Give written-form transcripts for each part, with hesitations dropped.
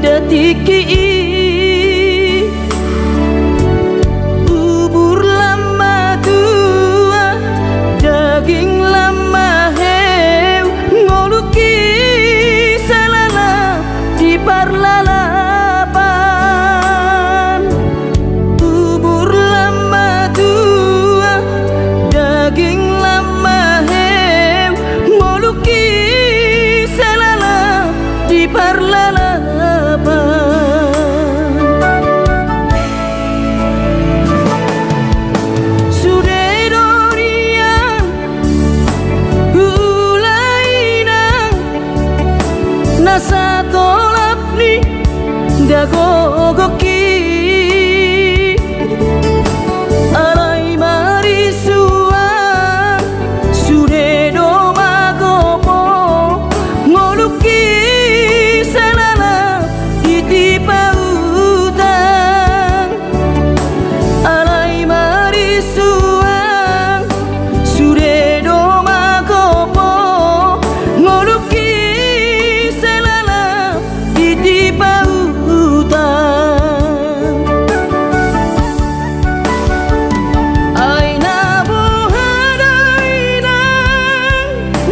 detiki bubur lama tua daging lama heu ngoluki salala di parlalapan bubur lama tua daging lama heu ngoluki salala di parlalapan nasa tolap ni dagogoki alai marisua sudedo magopo ngoluki salala itipautan alai marisua sudedo magopo ngoluki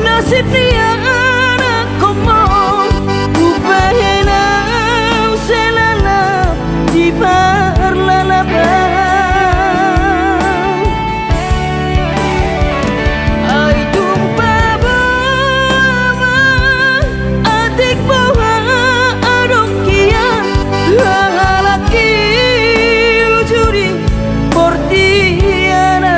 nasib dia anak komo upahenau selala di parlalapan ai tumpa bawa adik bawa adokia lalaki ujuri portiana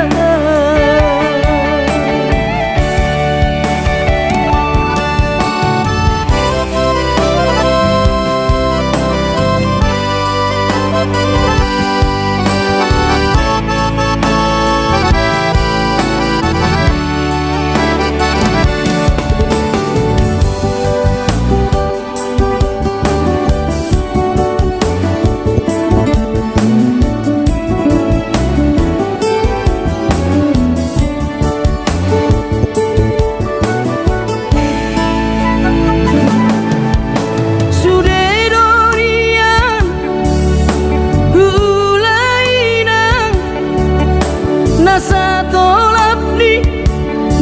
nasa tolap ni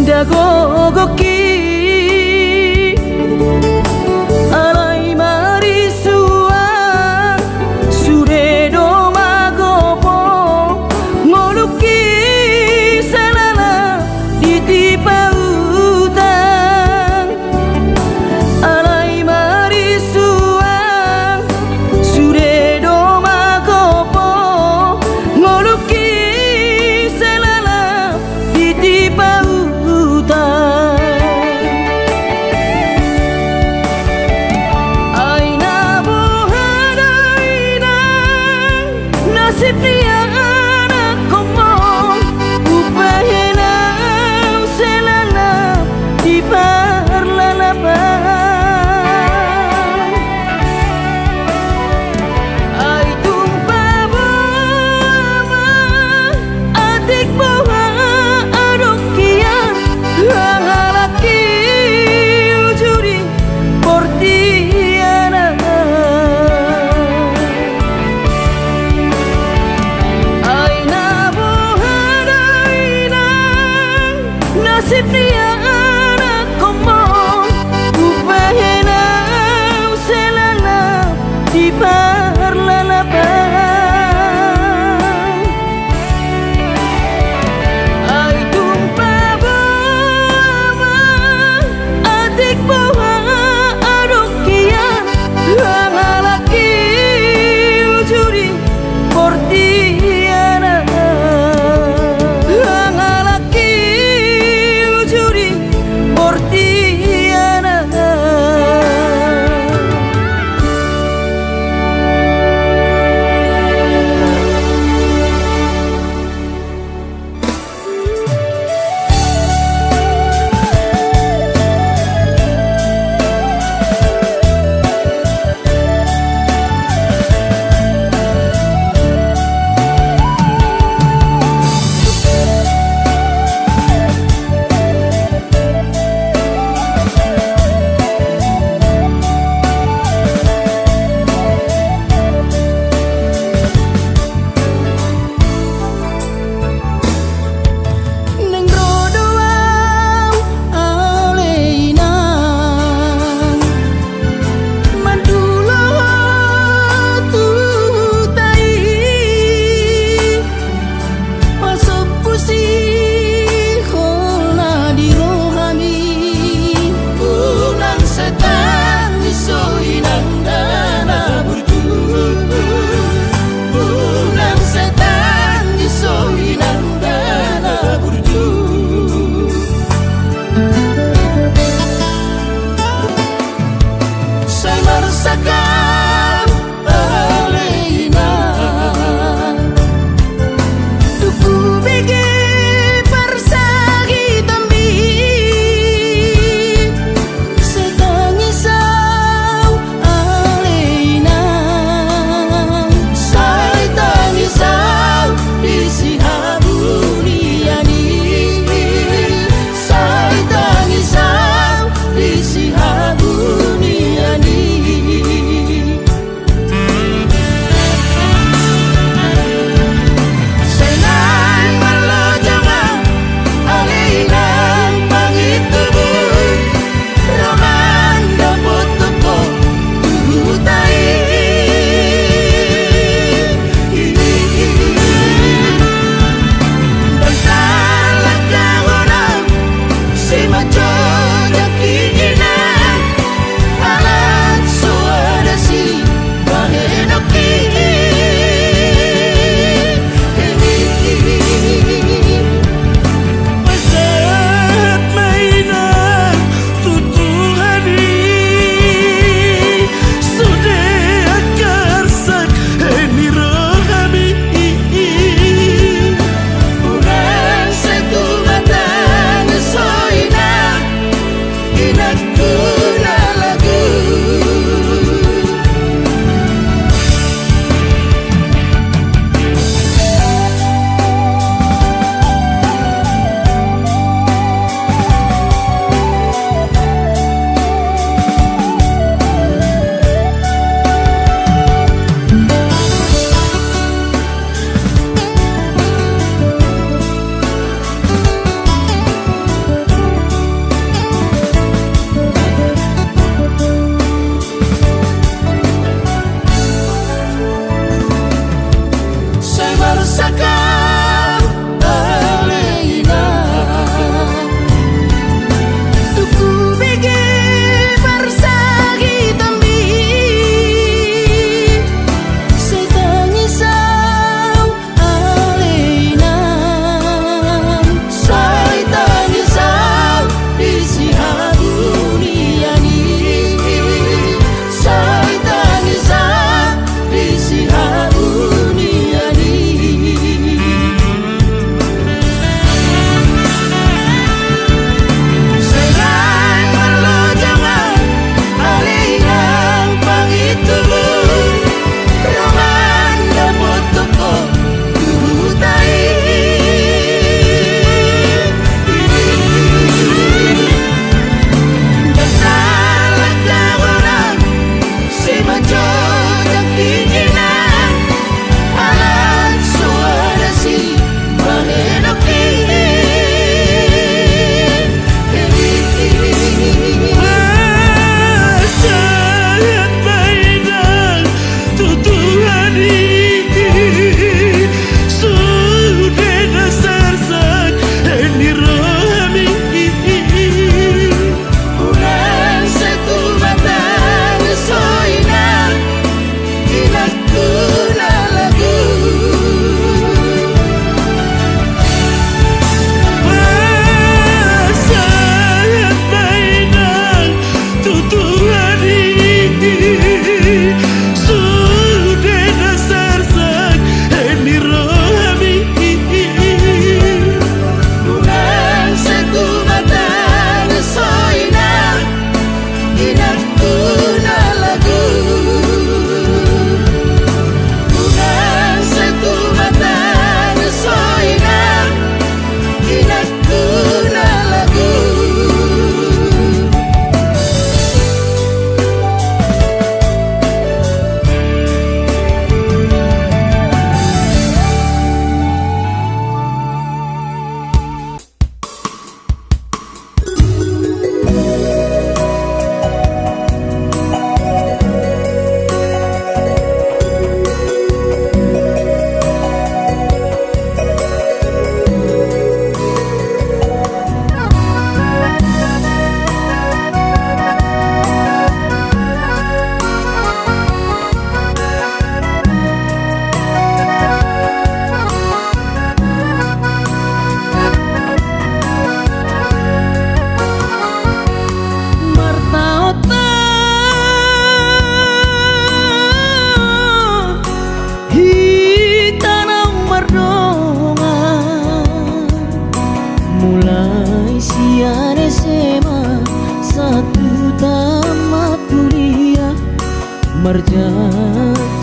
dagogoki alai marisua sudedo magopo ngoluki salala ditipautan alai marisua sudedo magopo ngoluki nasib dia anak komo upahenau selala di parlalapan ai tumpa bawa adik bawa adokia lalaki ujuri portiana nasib dia anak komo upahenau selala di parlalapan ai tumpa bawa adik bawa adokia lalaki ujuri portiana portiana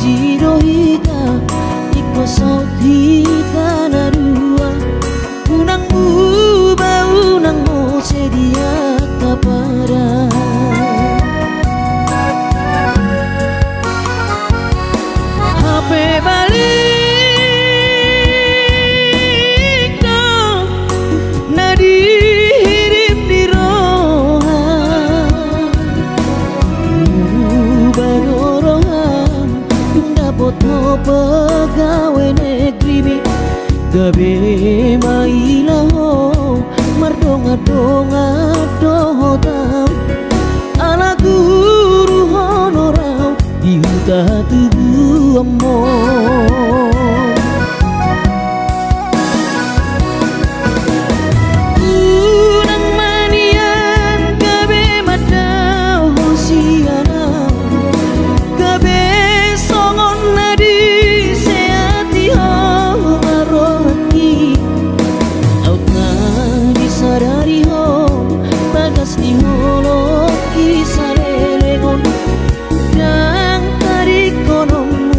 jirohita iko sohita narua unangmu baunangmu sedia kapara HP balik no nadi hirim di rohan barorohan dapoto pegawai negeri gabe mailaho mardonga-donga dohotam ala guru honorau diuta tubuh amor unang manian gabe madau hosiana gabe songon nadi seati ho arohaki autna disadari ho bagas di holo kisalelengon yang tarik konommu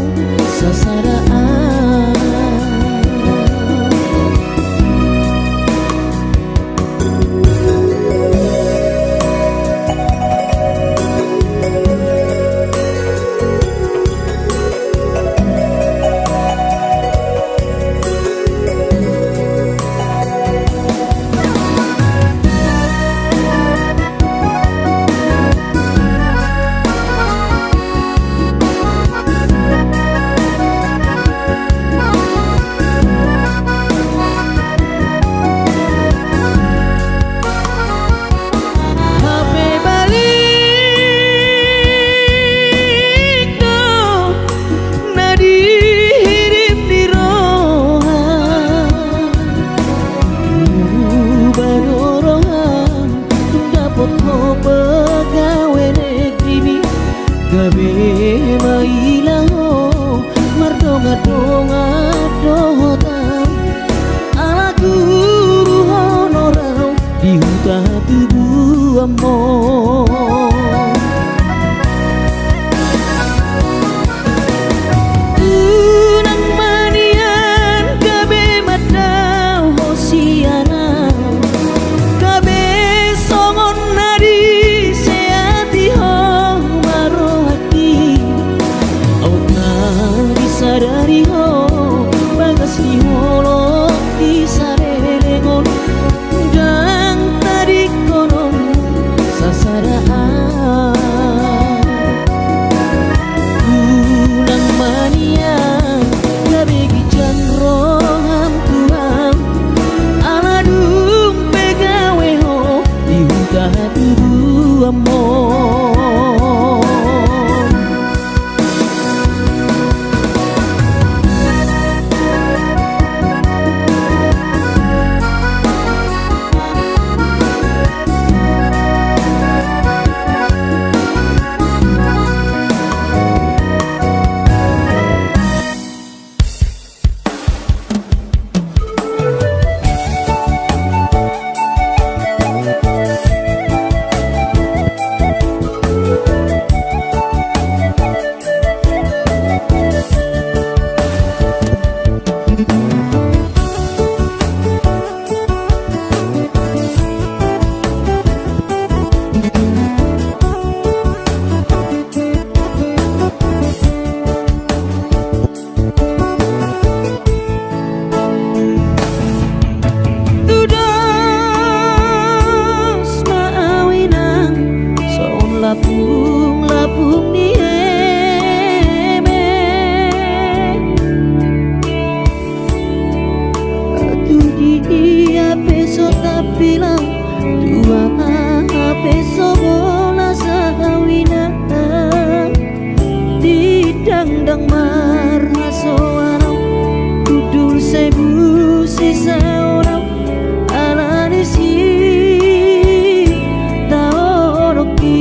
sasaraan pegawai negeri gabe mailaho mardonga-donga dohotam ala guru honorau diuta tubuh amor unang manian gabe madau hosiana gabe songon nadi seati ho marohaki autna disadari ho bagas di holo disalelengon dan tarik konom sasaraan unang manian gabe gijan roham tuang aladung pegawe ho diuta tubuh amor lapung ni eme tu dia peso tak bilang tua peso bola sahawina didang-dang marhaso arau kudul sebu sisa orang ala desi taoroki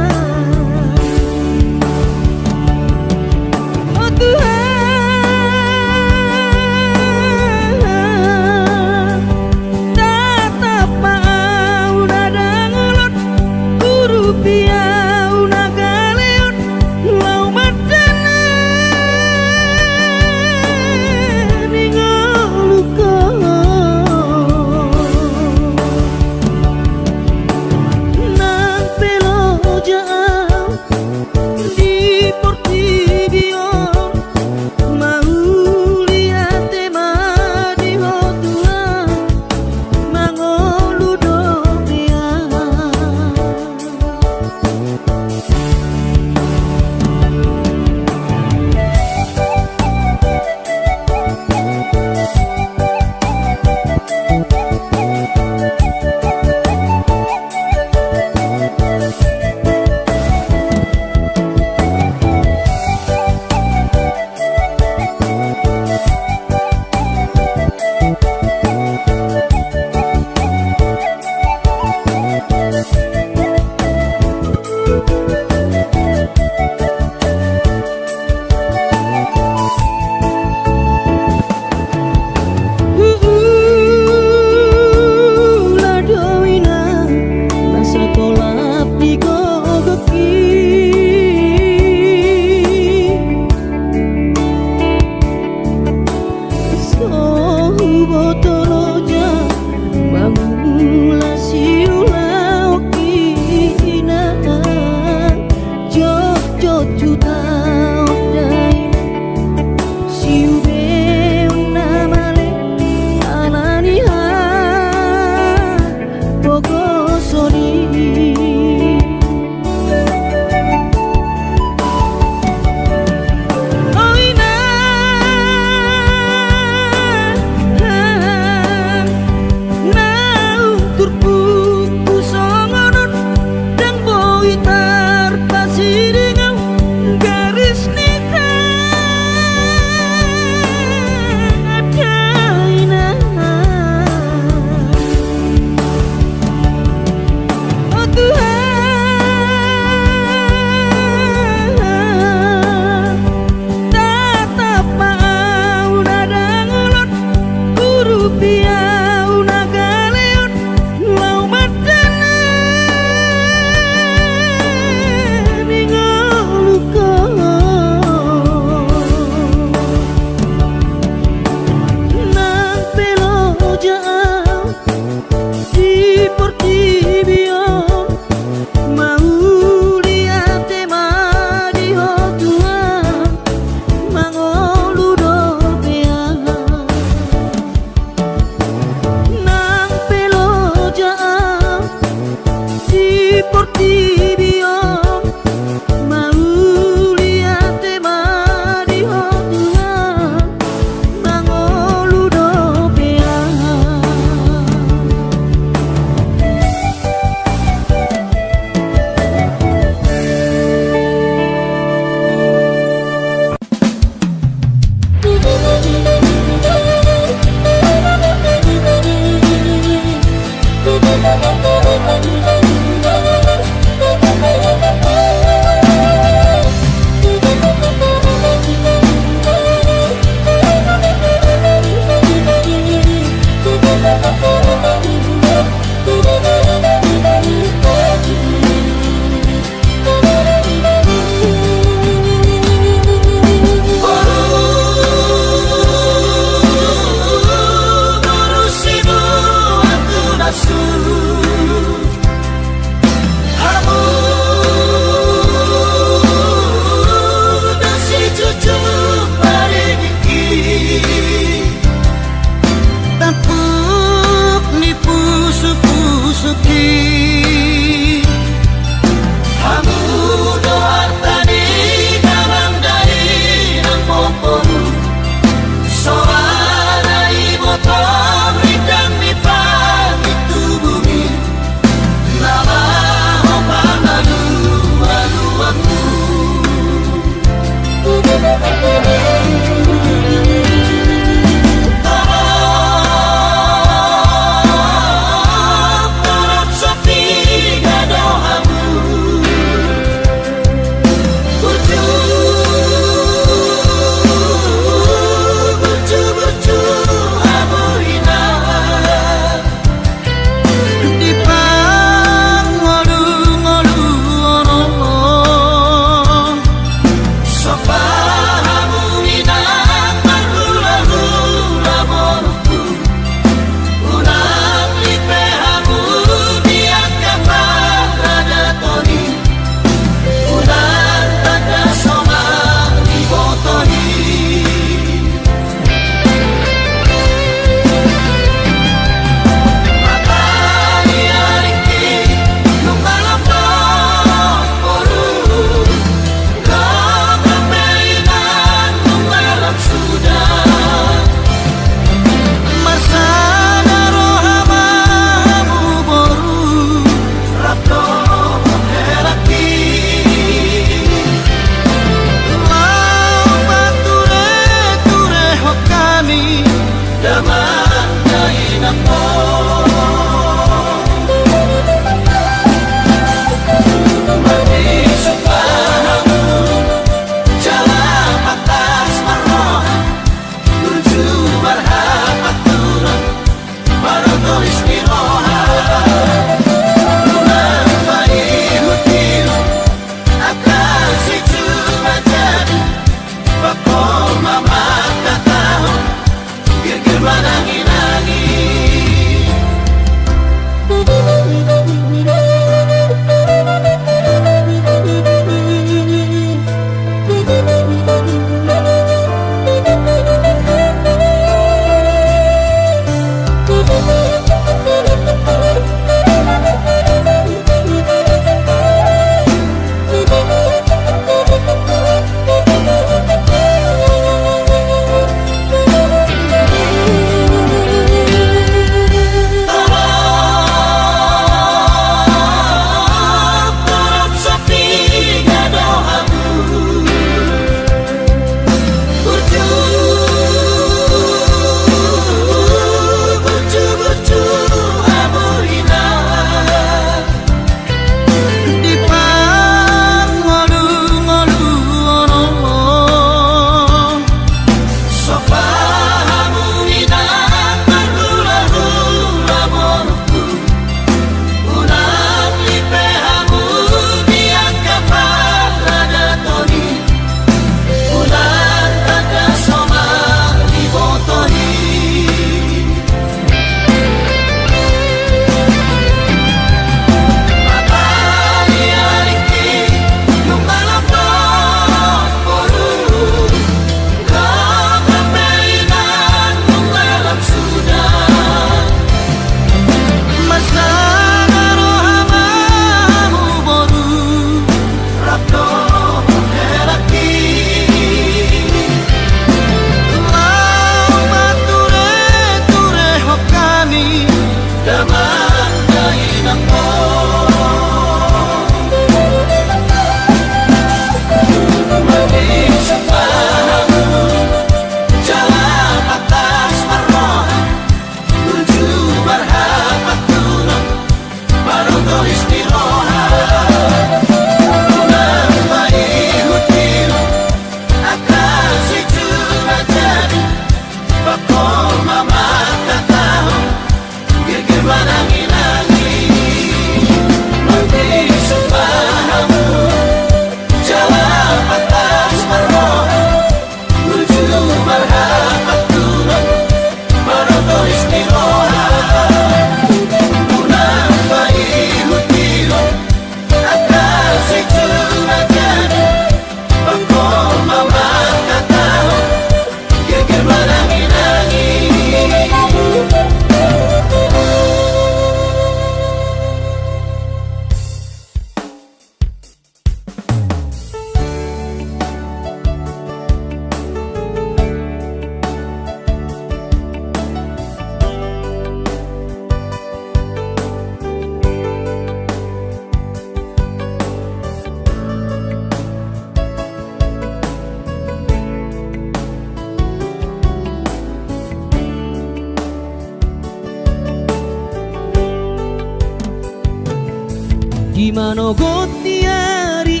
Imano gotiari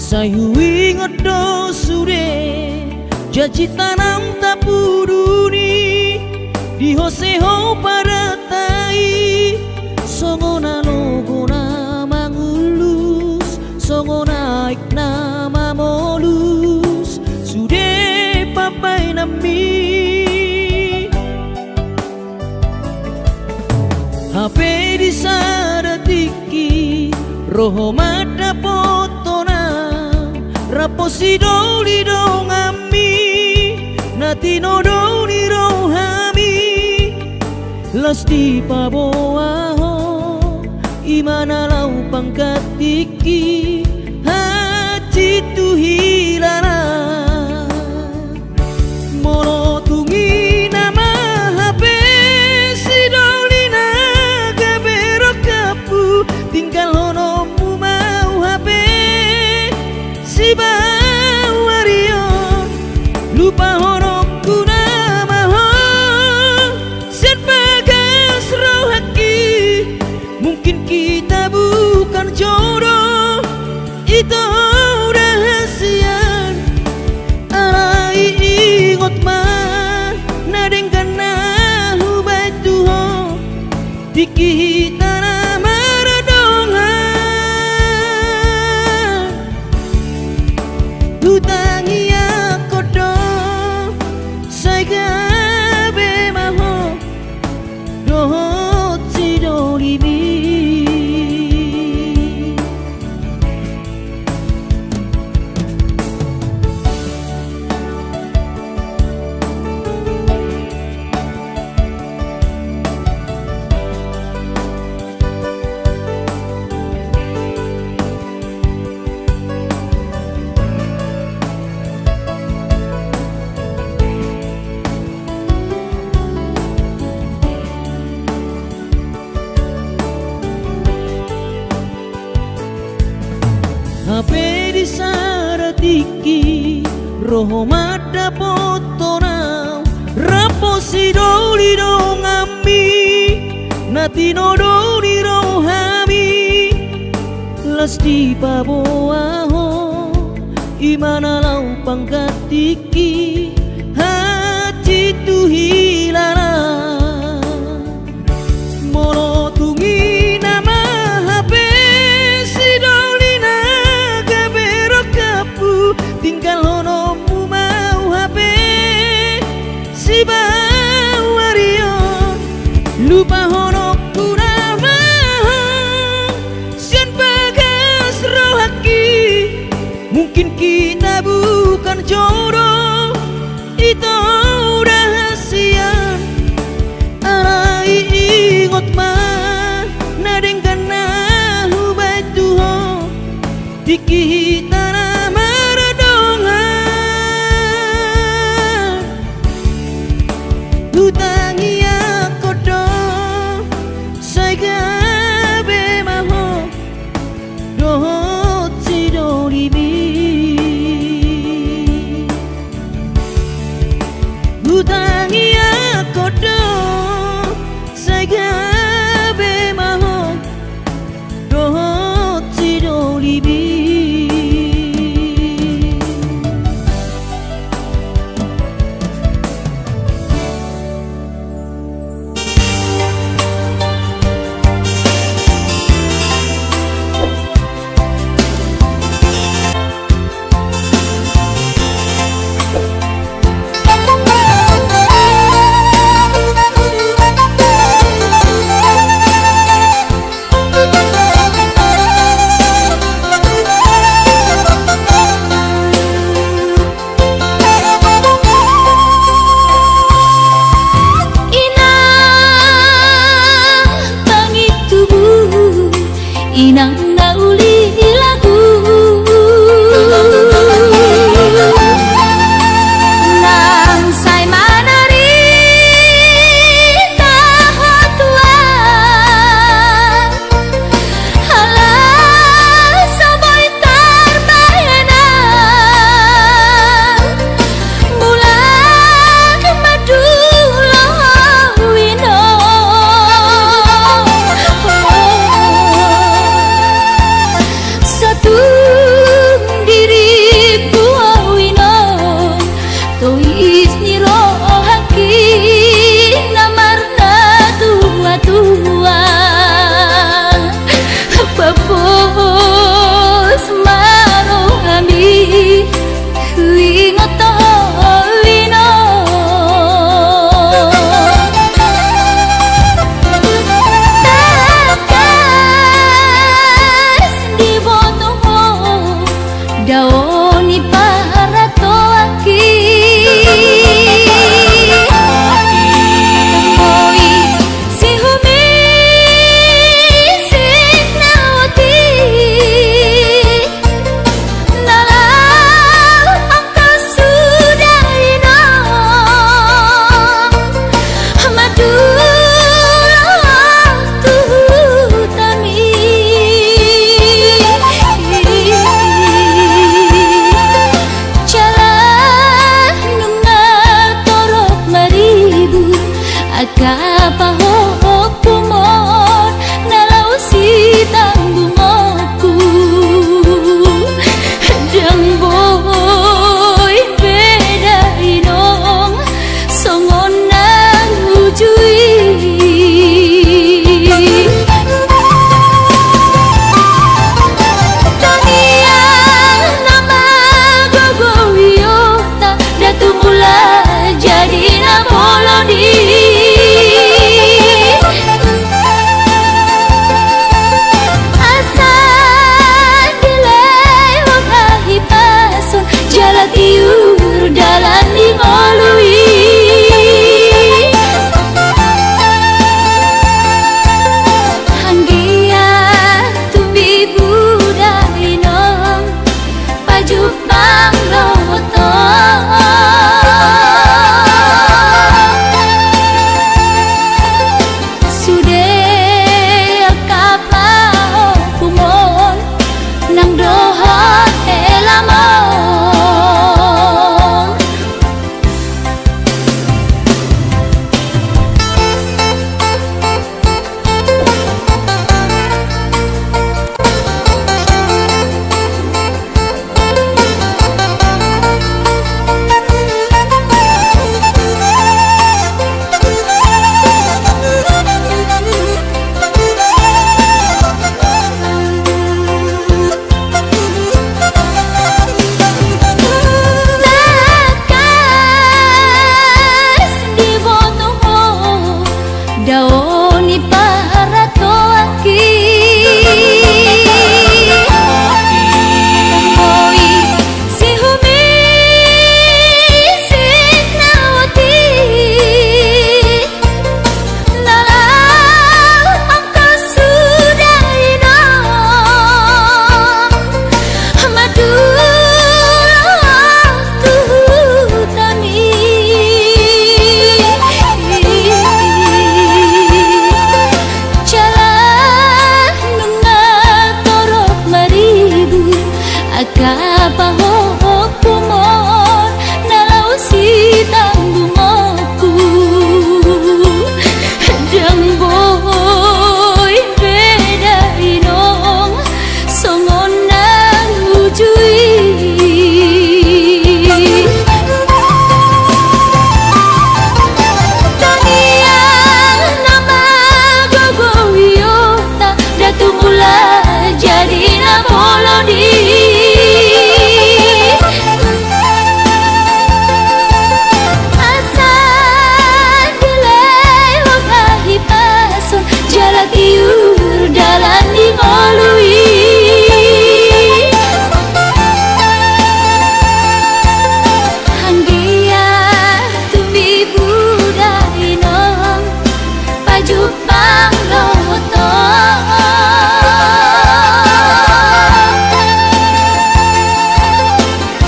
sayui ngodo sure janji tanam tapuduni di hoseho paratai songona logona mangulus songona iknama molus sude papai nami HP di sadatiki roho mada potona raposi doli dongami nati nodoni rohami lasti paboaho imana lau pangkatiki haji tuhilana molo tungi nama HP si dolina gabero kapu tinggal honomu mau HP si bawario lupa honokku nama ho sen bagas rohaki mungkin kita bukan jodoh itu rahasia alai ingot mah nadengkan nahu batuho dikita nama radongan hutangi aku dong saya gabe maho dohot si dolimi HP di saratiki roho mada potona raposi doli dongami nati nodoni rohami lasti paboaho imana lau pangkatiki haji tuhilana molo tungi nama HP si dolina gabero kapu tinggal honomu mau HP si bawario lupa honokku nama sian bagas rohaki mungkin kita bukan jodoh itu rahasia alai ingot mah nadengkan nahu batuho dikita nama radongan hutangi aku dong saya gabe maho dohot si dolimi hutangi aku dong saya gabe maho dohot si dolimi inang nauli lagu nang say manari tahotuan halah saboy tarbayanan bulan madulo wino paho kumon nalau sitang bungoku Dang boy beda inong songon nang ujui Taniang nama gogo wiyota datu mula jadi namolodi Jalakiur dalan di ngolui Hanggia tumbi budai nong Pajuk pangloto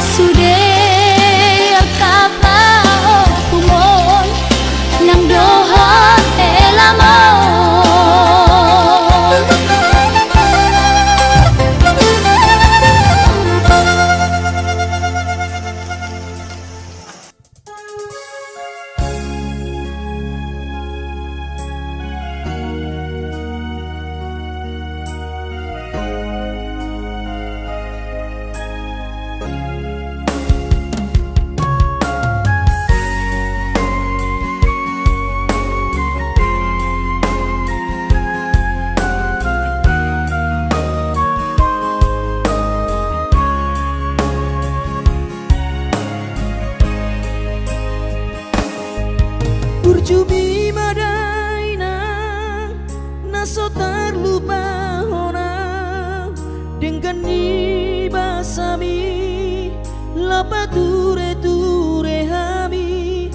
Sude kapao kumon Nang doha elamon Burjumi madaina naso terlupa hona dengan ni basami lapa ture ture hami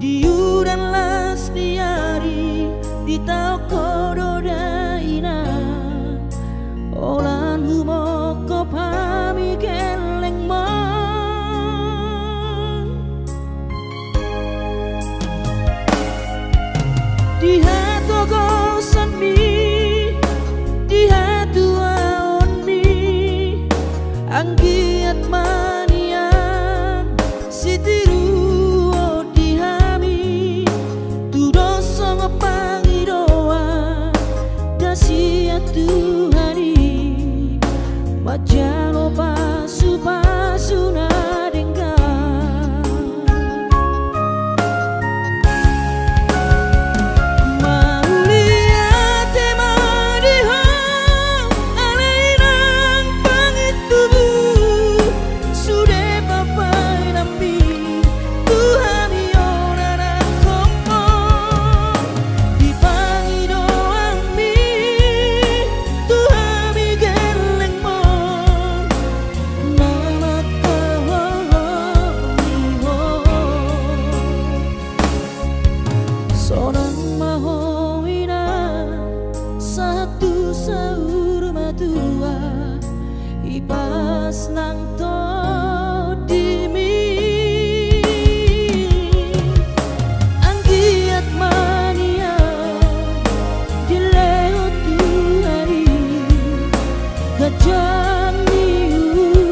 diuran las diari di tau kododaina olan humoko pami keleng mo di hatu gosan mi di hatu aon mi anggiat manian sitiru di hami tudo songo pangidoa dasia Tuhani majalo pasu pasu na Sonang mahoina satu saur matua ipas nang to dimi anggiat mania dileo Tuhani gajang dihubungi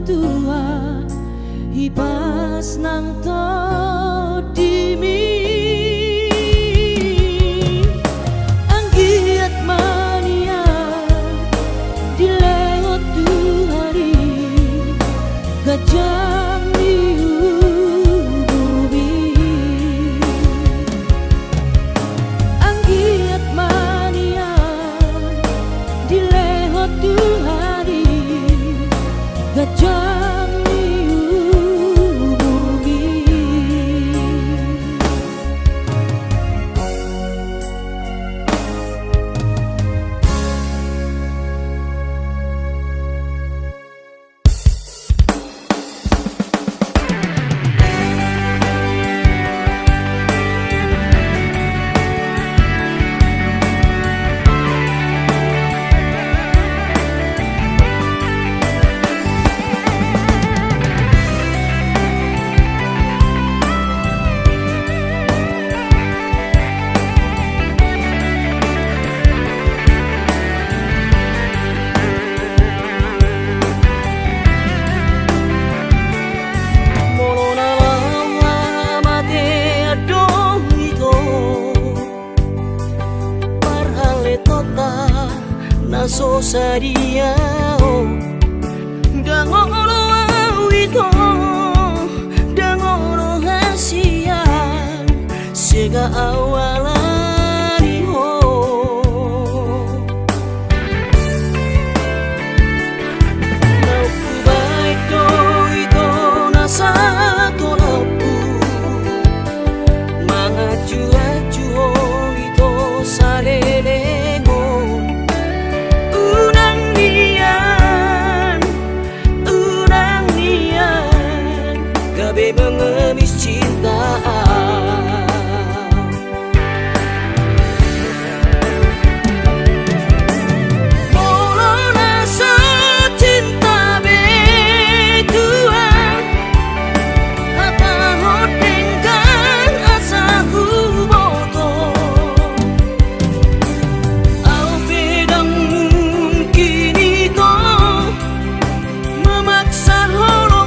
tua hibas nang to dimi anggiat mania dilewat tu hari gajah bumi anggiat mania dilewat tu hari gajah so sadia dangolo awito dangolo hasian sega awalani ho nauku baito ito nasa tolapu mangaju-aju ito salele mengemis cinta Molona secinta betuan apa hodengkan asaku boto au pedang mungkin itu memaksa holong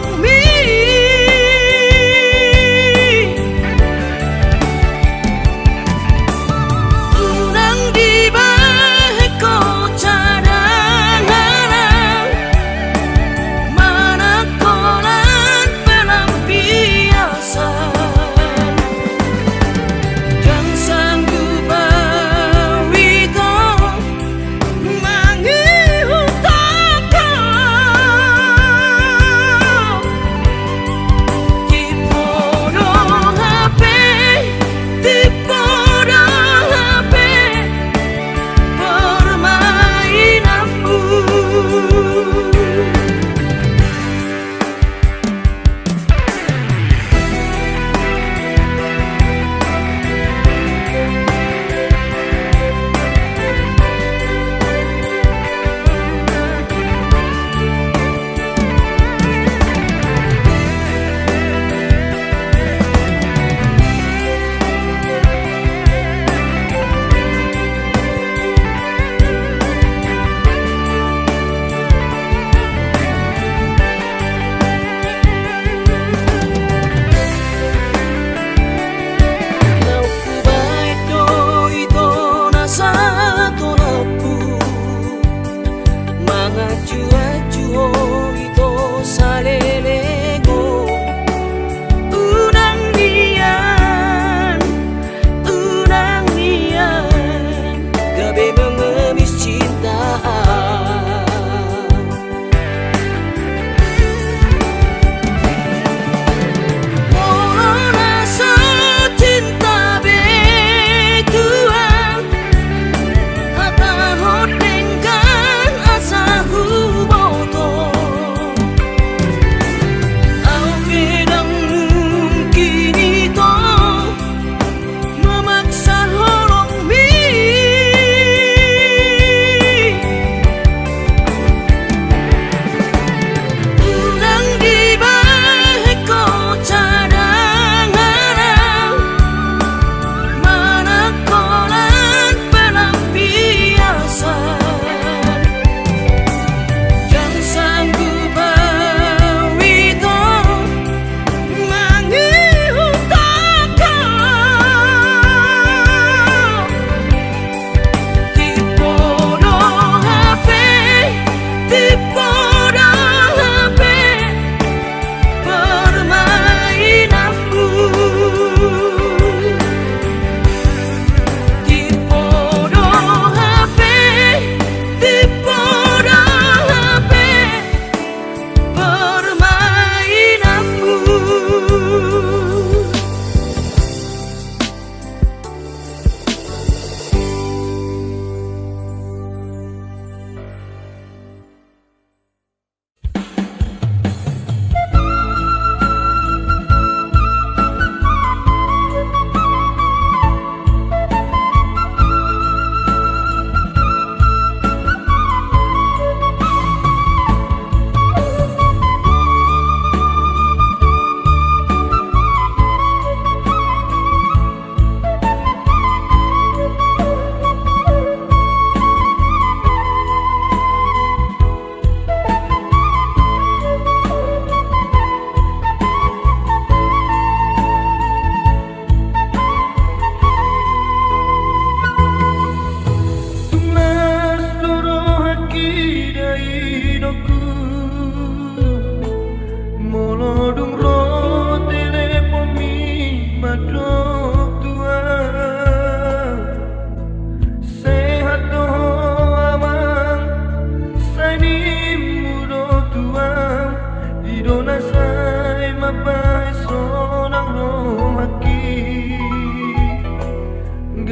aku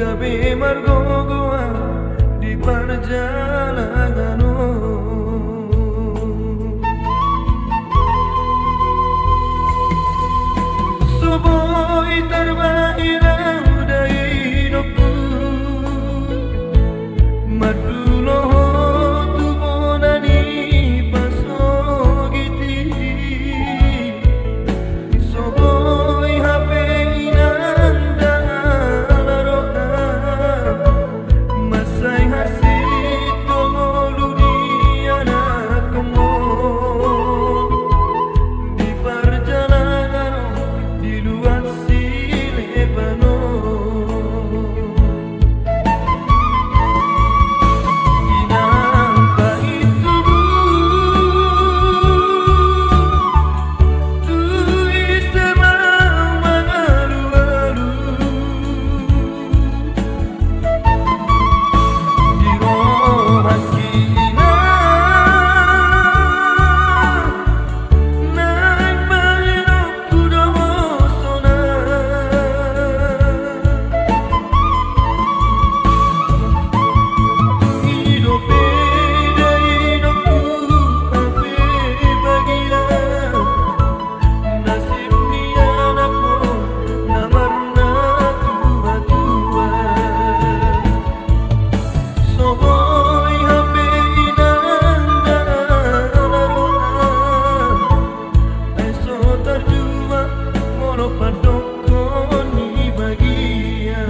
gabe margogoa di perjalanan Soboi terbairang dari hidupku Madulo tu bonani pasogiti Soboi hape inanda laroa Masai hasit tongolu di anak kemon Di perjalanan di luar si Lebanon Inang pahit tubuh tu isema mangalu-alu Di rohan kina Naik mahirap kuda mosona Hidup beda hidupku Ape bagian Nasib ni anakku Namarna tua-tua Soboi hape inanda laroa Eso terjua moro padokon ni bagian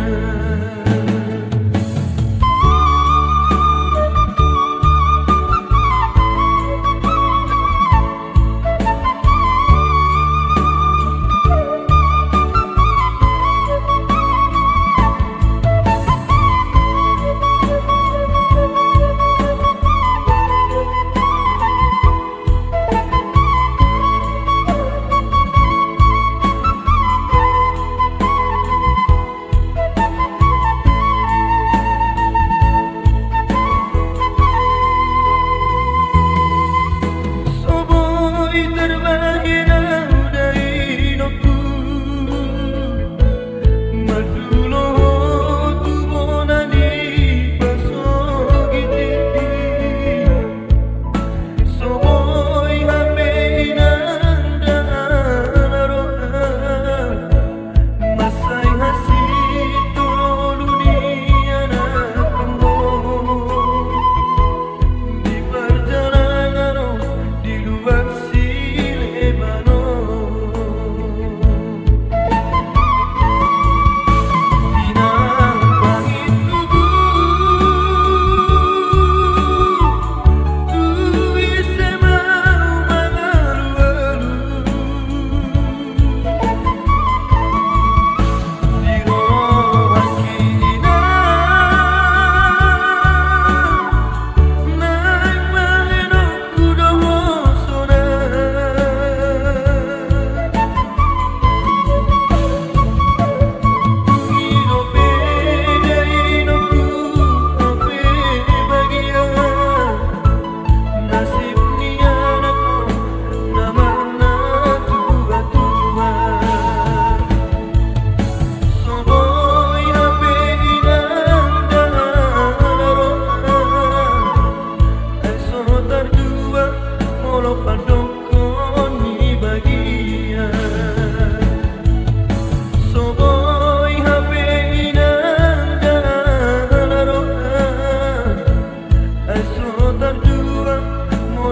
Soboi terbairang dari hidupku Madulo tu bonani pasogiti Soboi hape inanda laroa Masai hasit tongolu di anak kemon Di perjalanan di luar si Lebanon Inang pahit tubuh tu isema mangalu-alu Di rohan kina Naik mahirap kuda mosona Hidup beda hidupku Ape bagian Nasib ni anakku Namarna tua-tua Soboi hape inanda laroa Eso terjua molo padokon ni bagian Soboi hape inanda laroa Eso terjua molo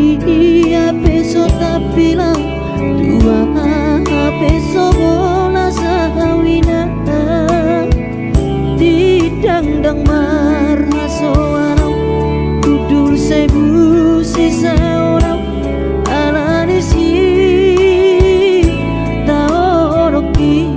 dia peso tapilang tua peso bola sawina didang-dang marha soarau kudul sebu sisa orang alani si taoroki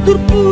Turku